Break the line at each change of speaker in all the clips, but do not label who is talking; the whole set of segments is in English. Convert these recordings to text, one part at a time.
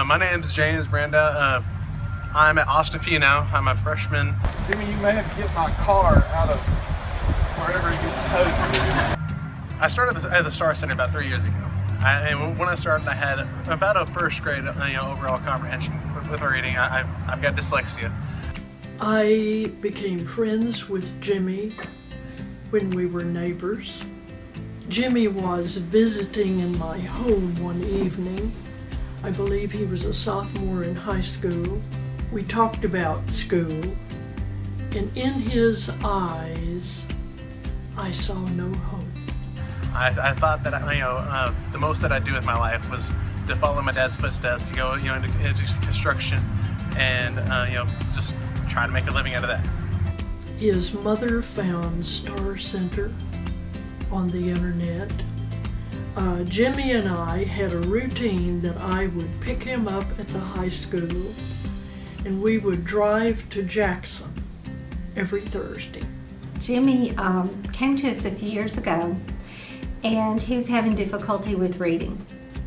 My name's James Branda. I'm at Austin Peay now. I'm a freshman.
Jimmy, you may have to get my car out of wherever it gets towed.
I started at the Star Center about 3 years ago. And when I started, I had about a first grade overall comprehension with reading. I've got dyslexia.
I became friends with Jimmy when we were neighbors. Jimmy was visiting in my home one evening. I believe he was a sophomore in high school. We talked about school, and in his eyes, I saw no hope.
I thought that the most that I'd do with my life was to follow my dad's footsteps, to go into construction, and just try to make a living out of that.
His mother found Star Center on the internet. Jimmy and I had a routine that I would pick him up at the high school, and we would drive to Jackson every Thursday.
Jimmy came to us a few years ago, and he was having difficulty with reading.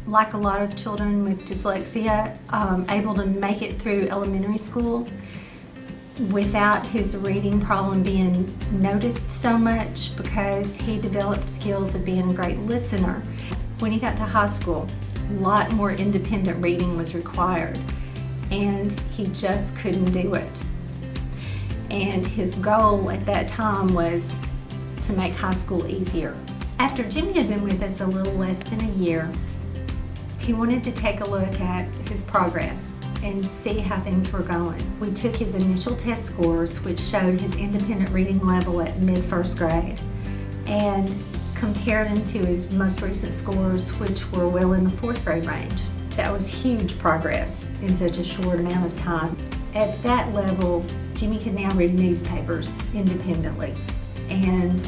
Like a lot of children with dyslexia, able to make it through elementary school without his reading problem being noticed so much, because he developed skills of being a great listener. When he got to high school, a lot more independent reading was required, and he just couldn't do it. And his goal at that time was to make high school easier. After Jimmy had been with us a little less than a year, he wanted to take a look at his progress and see how things were going. We took his initial test scores, which showed his independent reading level at mid-first grade, and compared them to his most recent scores, which were well in the fourth grade range. That was huge progress in such a short amount of time. At that level, Jimmy can now read newspapers independently and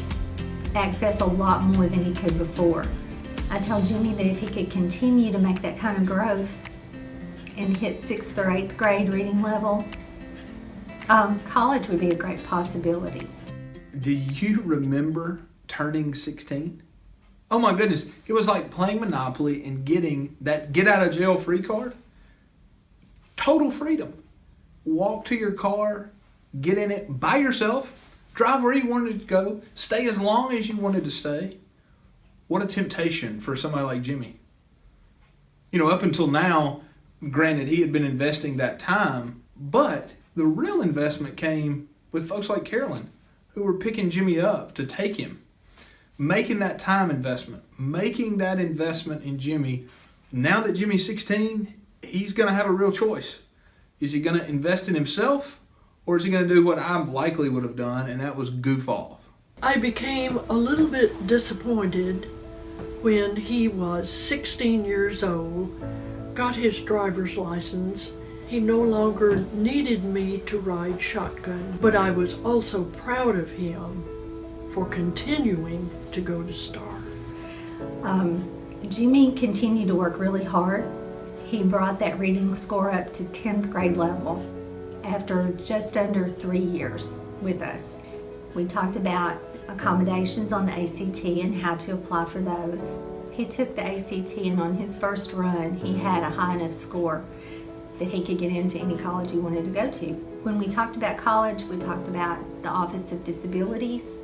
access a lot more than he could before. I tell Jimmy that if he could continue to make that kind of growth and hit 6th or 8th grade reading level, college would be a great possibility.
Do you remember turning 16? Oh my goodness, it was like playing Monopoly and getting that get out of jail free card. Total freedom. Walk to your car, get in it by yourself, drive where you wanted to go, stay as long as you wanted to stay. What a temptation for somebody like Jimmy. Up until now, granted, he had been investing that time, but the real investment came with folks like Carolyn, who were picking Jimmy up to take him, making that time investment, making that investment in Jimmy. Now that Jimmy's 16, he's going to have a real choice. Is he going to invest in himself, or is he going to do what I likely would have done, and that was goof off?
I became a little bit disappointed when he was 16 years old, got his driver's license. He no longer needed me to ride shotgun, but I was also proud of him for continuing to go to Star.
Jimmy continued to work really hard. He brought that reading score up to 10th grade level after just under 3 years with us. We talked about accommodations on the ACT and how to apply for those. He took the ACT, and on his first run, he had a high enough score that he could get into any college he wanted to go to. When we talked about college, we talked about the Office of Disabilities,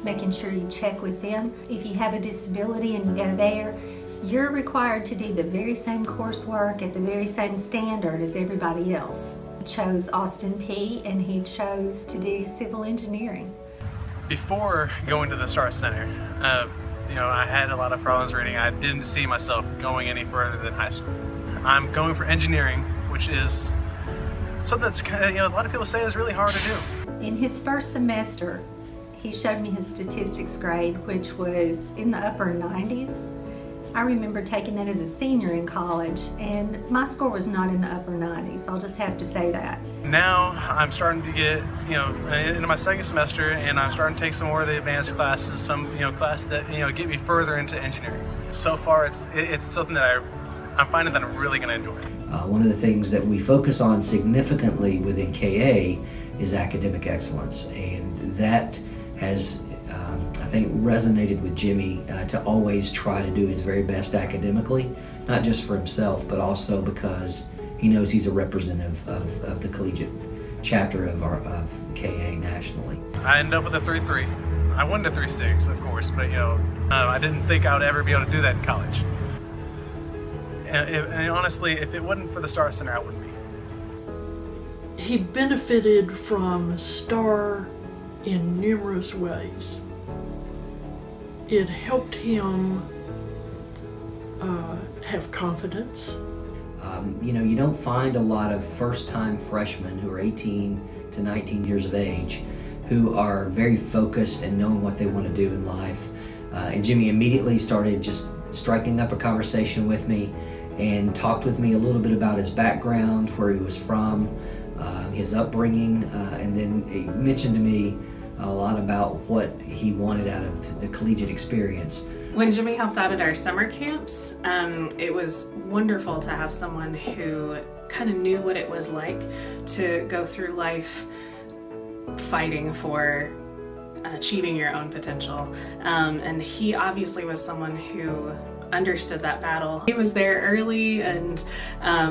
making sure you check with them. If you have a disability and you go there, you're required to do the very same coursework at the very same standard as everybody else. He chose Austin Peay, and he chose to do civil engineering.
Before going to the Star Center, I had a lot of problems reading. I didn't see myself going any further than high school. I'm going for engineering, which is something that's a lot of people say is really hard to do.
In his first semester, he showed me his statistics grade, which was in the upper 90s. I remember taking that as a senior in college, and my score was not in the upper 90s. I'll just have to say that.
Now I'm starting to get, into my second semester, and I'm starting to take some more of the advanced classes, some, classes that, get me further into engineering. So far, it's something that I'm finding that I'm really going to enjoy.
One of the things that we focus on significantly within KA is academic excellence, and that has, I think resonated with Jimmy to always try to do his very best academically, not just for himself, but also because he knows he's a representative of the collegiate chapter of KA nationally.
I ended up with a 3.3. I wanted a 3.6, of course, but I didn't think I would ever be able to do that in college. And honestly, if it wasn't for the Star Center, I wouldn't be.
He benefited from STAR in numerous ways. It helped him have confidence.
You don't find a lot of first-time freshmen who are 18 to 19 years of age who are very focused and knowing what they want to do in life. And Jimmy immediately started just striking up a conversation with me and talked with me a little bit about his background, where he was from, his upbringing, and then he mentioned to me a lot about what he wanted out of the collegiate experience.
When Jimmy helped out at our summer camps, it was wonderful to have someone who kind of knew what it was like to go through life fighting for achieving your own potential. And he obviously was someone who understood that battle. He was there early and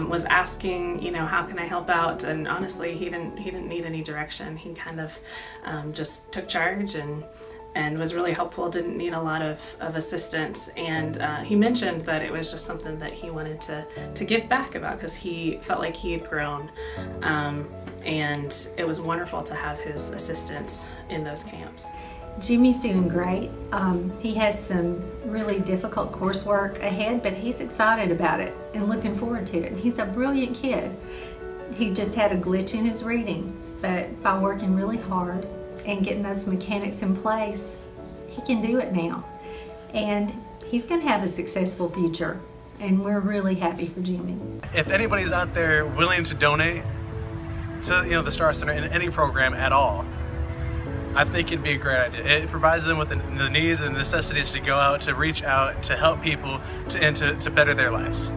was asking, how can I help out? And honestly, he didn't need any direction. He kind of just took charge and was really helpful, didn't need a lot of assistance. And he mentioned that it was just something that he wanted to give back about, because he felt like he had grown. And it was wonderful to have his assistance in those camps.
Jimmy's doing great. He has some really difficult coursework ahead, but he's excited about it and looking forward to it. He's a brilliant kid. He just had a glitch in his reading, but by working really hard and getting those mechanics in place, he can do it now. And he's going to have a successful future, and we're really happy for Jimmy.
If anybody's out there willing to donate to the Star Center in any program at all, I think it'd be a great idea. It provides them with the needs and necessities to go out, to reach out, to help people, and to better their lives.